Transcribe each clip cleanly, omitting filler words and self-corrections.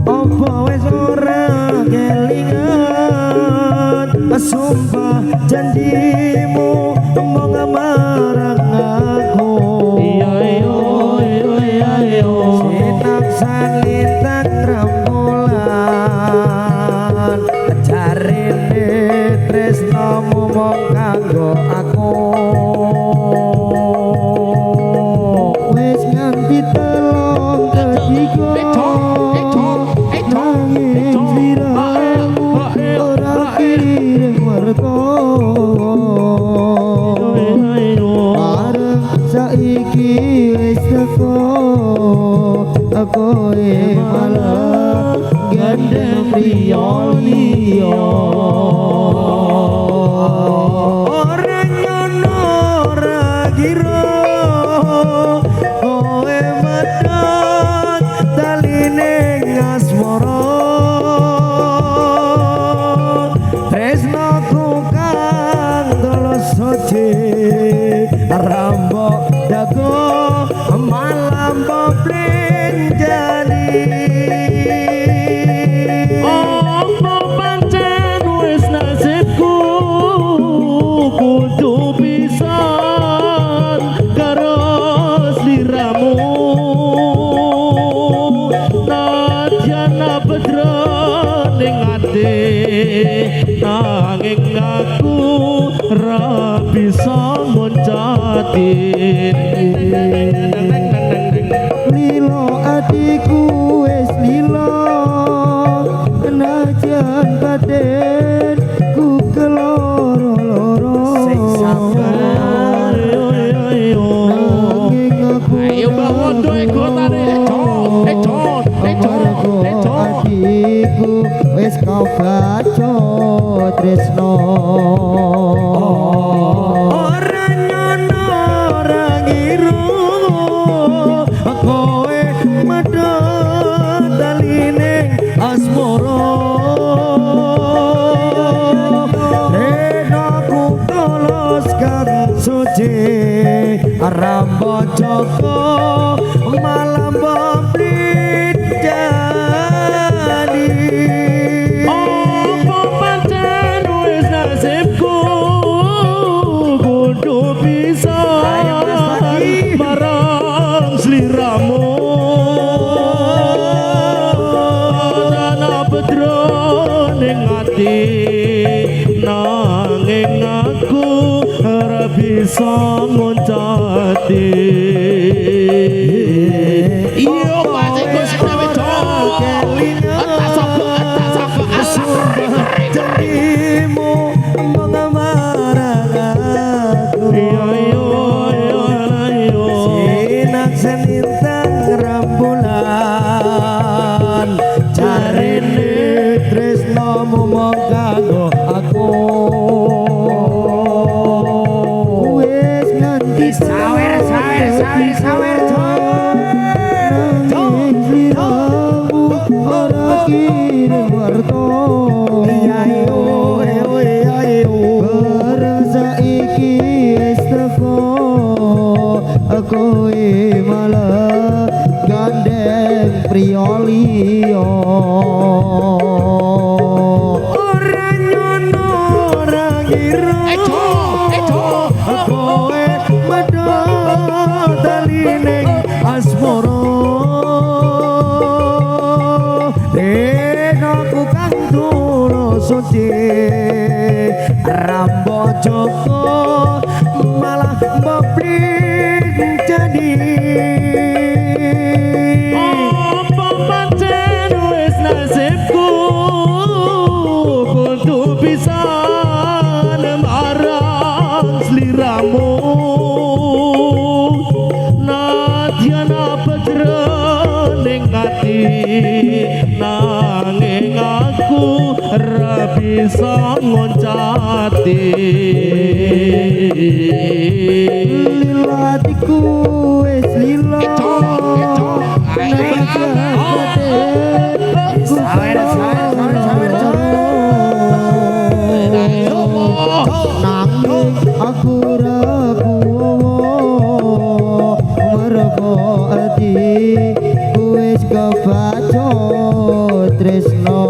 Apa wis ora kelingan sumpah janjimu mong marang aku sinaksan lintang rembulan jarine tresnamu mong kanggo aku wis nganti telung ketiga nanging sliramu ora kirim merko arep saiki wis teko aku malah gandeng priyo ora nyono ora gira kowe medhot taline ngasmara tresnaku kang tulus suci rambok dago malam boblen jadi apa pancen wis nasibku kudu pisan karo sliramu nadyan bedro ning ati nanging aku ra bisa muncati lilo atiku wis lilo najan baden ku keloro-loro sing sabar nanging aku ayo bawa doe gotane atiku wis kau baca tresno ora nyono ora ngiru kowe medhot daline asmara renaku tulus kang suci rambut joko malam boblit jadi apa pancen wis nasibku kudu bisa marang sliramu dana bedro ning ati nanging aku ora bisa muncati iyo pasti Gus Dewedo tak sapa janjimu mengamarang aku sinaksan lintang rembulan jarine tresnamu mong kanggo aku wis nganti sawer ora kirim warta bareng saiki wis teko aku malah gandeng priyo liya ora nyono ora ngira kowe medhot taline asmara aku kang tulus suci rambut joko malah boblit jadi apa pancen wis nasibku kudu pisan marang sliramu nadyan bedro ning ati nanging aku ra bisa ngoncati lilo atiku wis lilo sawer nanging aku ra mergo ati wis kebaca tresno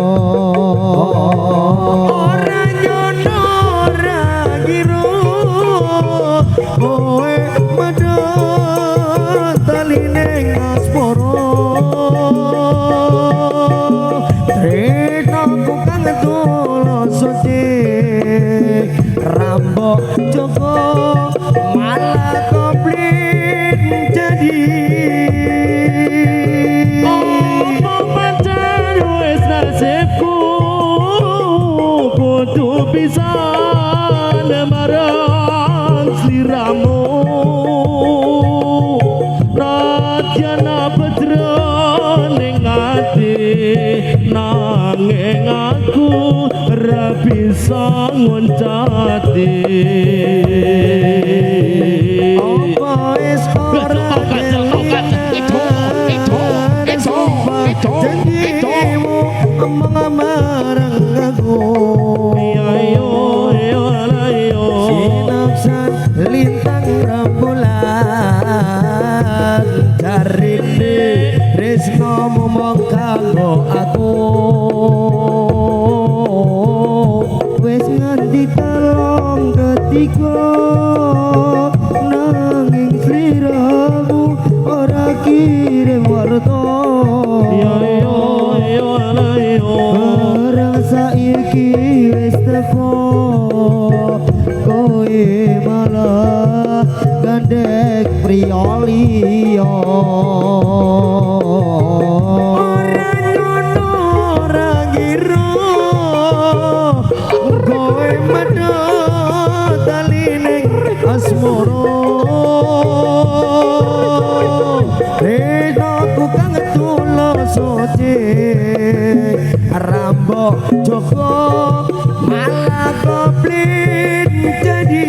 ora nyono ora kira kowe medhot taline ngasporo tresno kang tulasa rambok Joko malah komplit jadi apa pancen wis nasibku kudu pisan marang sliramu rakyana pedro ning ati nanging aku ra bisa ngoncati apa wis ora janjimu omong marang aku sinapsan lintang rembulan jarine tresno momong kanggo aku wis nganti telung ketiga nanging sliramu ora kirim warta ora saiki wis teko kowe malah gandeng priya liya ora ngono ora ngira kowe medhot taline asmara renaku kang tulasa rambok Joko malah komplit jadi